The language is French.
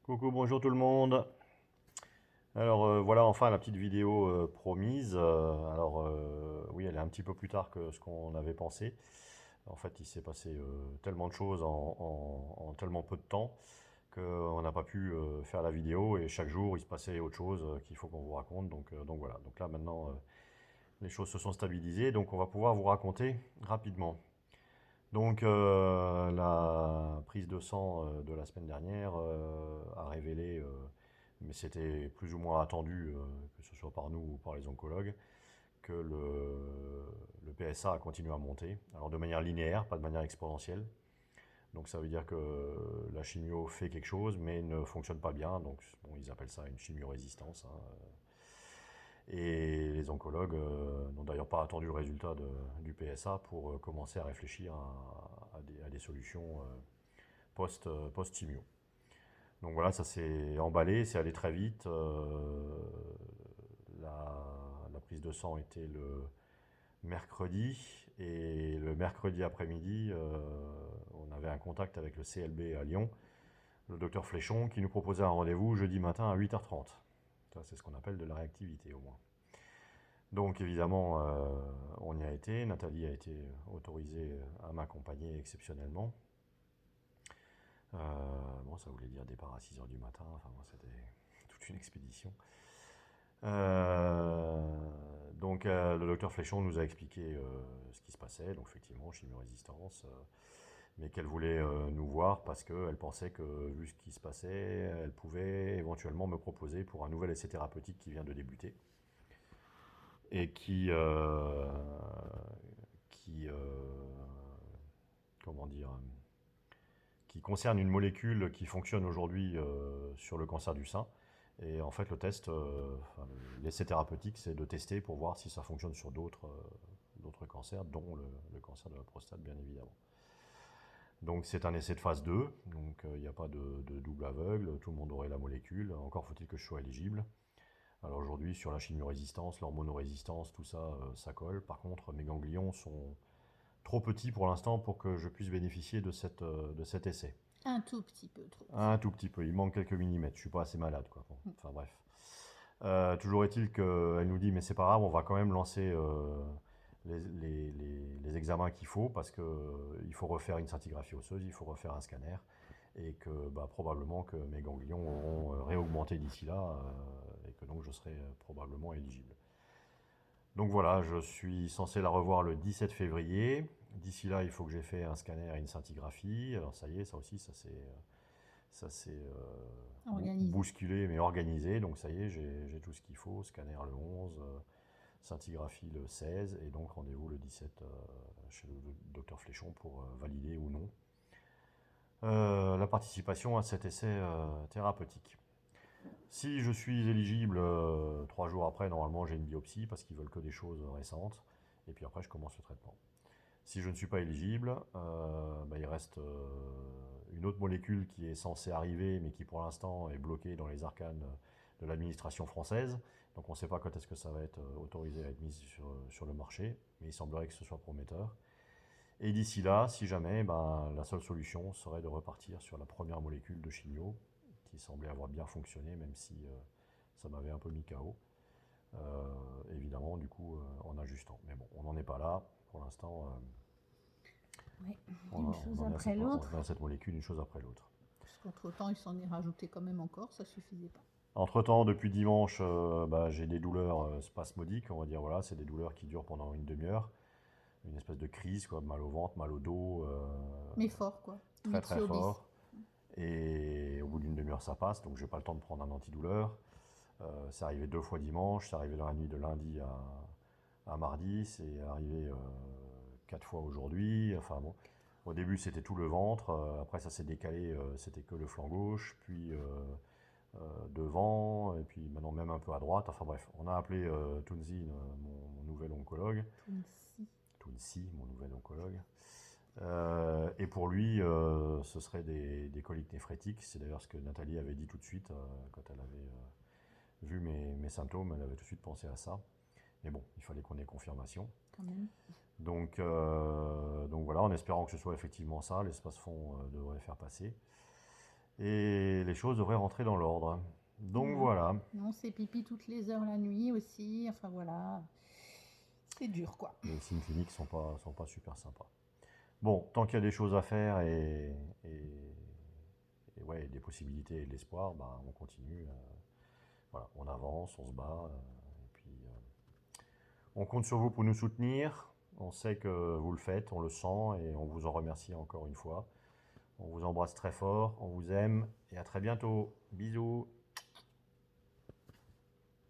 Coucou, bonjour tout le monde. Alors voilà enfin la petite vidéo promise. Oui, elle est un petit peu plus tard que ce qu'on avait pensé. En fait, il s'est passé tellement de choses en tellement peu de temps qu'on n'a pas pu faire la vidéo et chaque jour il se passait autre chose qu'il faut qu'on vous raconte. Donc voilà, donc là maintenant les choses se sont stabilisées, donc on va pouvoir vous raconter rapidement. Donc la prise de sang de la semaine dernière a révélé, mais c'était plus ou moins attendu, que ce soit par nous ou par les oncologues, que le PSA a continué à monter. Alors de manière linéaire, pas de manière exponentielle. Donc ça veut dire que la chimio fait quelque chose, mais ne fonctionne pas bien. Donc bon, ils appellent ça une chimiorésistance, hein. Et les oncologues n'ont d'ailleurs pas attendu le résultat du PSA pour commencer à réfléchir à des solutions post-chimio. Donc voilà, ça s'est emballé, c'est allé très vite. La prise de sang était le mercredi, et le mercredi après-midi, on avait un contact avec le CLB à Lyon, le docteur Fléchon, qui nous proposait un rendez-vous jeudi matin à 8h30. Ça, c'est ce qu'on appelle de la réactivité au moins. Donc évidemment, on y a été. Nathalie a été autorisée à m'accompagner exceptionnellement. Bon, ça voulait dire départ à 6h du matin. Enfin bon, c'était toute une expédition. Le docteur Fléchon nous a expliqué ce qui se passait. Donc effectivement, chimio-résistance. Mais qu'elle voulait nous voir parce qu'elle pensait que, vu ce qui se passait, elle pouvait éventuellement me proposer pour un nouvel essai thérapeutique qui vient de débuter et qui comment dire, qui concerne une molécule qui fonctionne aujourd'hui sur le cancer du sein. Et en fait, le test, l'essai thérapeutique, c'est de tester pour voir si ça fonctionne sur d'autres cancers, dont le cancer de la prostate, bien évidemment. Donc c'est un essai de phase 2, donc il n'y a pas de double aveugle, tout le monde aurait la molécule, encore faut-il que je sois éligible. Alors aujourd'hui, sur la chimio-résistance, l'hormonorésistance, tout ça, ça colle. Par contre, mes ganglions sont trop petits pour l'instant pour que je puisse bénéficier de cet essai. Un tout petit peu trop petit. Un tout petit peu, il manque quelques millimètres, je suis pas assez malade, quoi. Bon, enfin bref. Toujours est-il qu'elle nous dit, mais c'est pas grave, on va quand même lancer les examens qu'il faut, parce qu'il faut refaire une scintigraphie osseuse, il faut refaire un scanner, et que probablement que mes ganglions auront réaugmenté d'ici là, et que donc je serai probablement éligible. Donc voilà, je suis censé la revoir le 17 février. D'ici là, il faut que j'ai fait un scanner et une scintigraphie. Alors ça y est, ça aussi, ça s'est Organisé. bousculé mais organisé. Donc ça y est, j'ai tout ce qu'il faut. Scanner le 11, scintigraphie le 16, et donc rendez-vous le 17 chez le docteur Fléchon pour valider ou non la participation à cet essai thérapeutique. Si je suis éligible, 3 jours après, normalement j'ai une biopsie parce qu'ils veulent que des choses récentes. Et puis après, je commence le traitement. Si je ne suis pas éligible, il reste une autre molécule qui est censée arriver, mais qui pour l'instant est bloquée dans les arcanes de l'administration française. Donc on ne sait pas quand est-ce que ça va être autorisé à être mis sur le marché, mais il semblerait que ce soit prometteur. Et d'ici là, si jamais, la seule solution serait de repartir sur la première molécule de chimio, qui semblait avoir bien fonctionné, même si ça m'avait un peu mis KO. Évidemment, du coup, en ajustant. Mais bon, on n'en est pas là. Pour l'instant, Oui, on, une on chose en est à après on en l'autre. est à cette molécule, une chose après l'autre. Parce qu'entre-temps, il s'en est rajouté quand même encore, ça suffisait pas. Entre-temps, depuis dimanche, j'ai des douleurs spasmodiques, on va dire. Voilà, c'est des douleurs qui durent pendant une demi-heure. Une espèce de crise, quoi, mal au ventre, mal au dos, Mais fort, quoi. très 8 très sur 10. fort. Et au bout d'une demi-heure, ça passe, donc j'ai pas le temps de prendre un antidouleur. C'est arrivé 2 fois dimanche, c'est arrivé dans la nuit de lundi à mardi, c'est arrivé 4 fois aujourd'hui. Enfin bon, au début c'était tout le ventre, après ça s'est décalé, c'était que le flanc gauche, puis devant, et puis maintenant même un peu à droite. Enfin bref, on a appelé Tounzi, mon nouvel oncologue, Tounsi. Tounsi, mon nouvel oncologue. Et pour lui, ce serait des coliques néphrétiques. C'est d'ailleurs ce que Nathalie avait dit tout de suite quand elle avait vu mes symptômes. Elle avait tout de suite pensé à ça. Mais bon, il fallait qu'on ait confirmation. Quand même. Donc voilà, en espérant que ce soit effectivement ça, l'espace fond devrait faire passer. et les choses devraient rentrer dans l'ordre. Donc Ouais. voilà. Non, c'est pipi toutes les heures la nuit aussi. Enfin voilà. C'est dur quoi. Les signes cliniques sont pas super sympas. Bon, tant qu'il y a des choses à faire et ouais, des possibilités et de l'espoir, bah, on continue. Voilà, on avance, on se bat. Et puis, on compte sur vous pour nous soutenir. On sait que vous le faites, on le sent et on vous en remercie encore une fois. On vous embrasse très fort, on vous aime et à très bientôt. Bisous.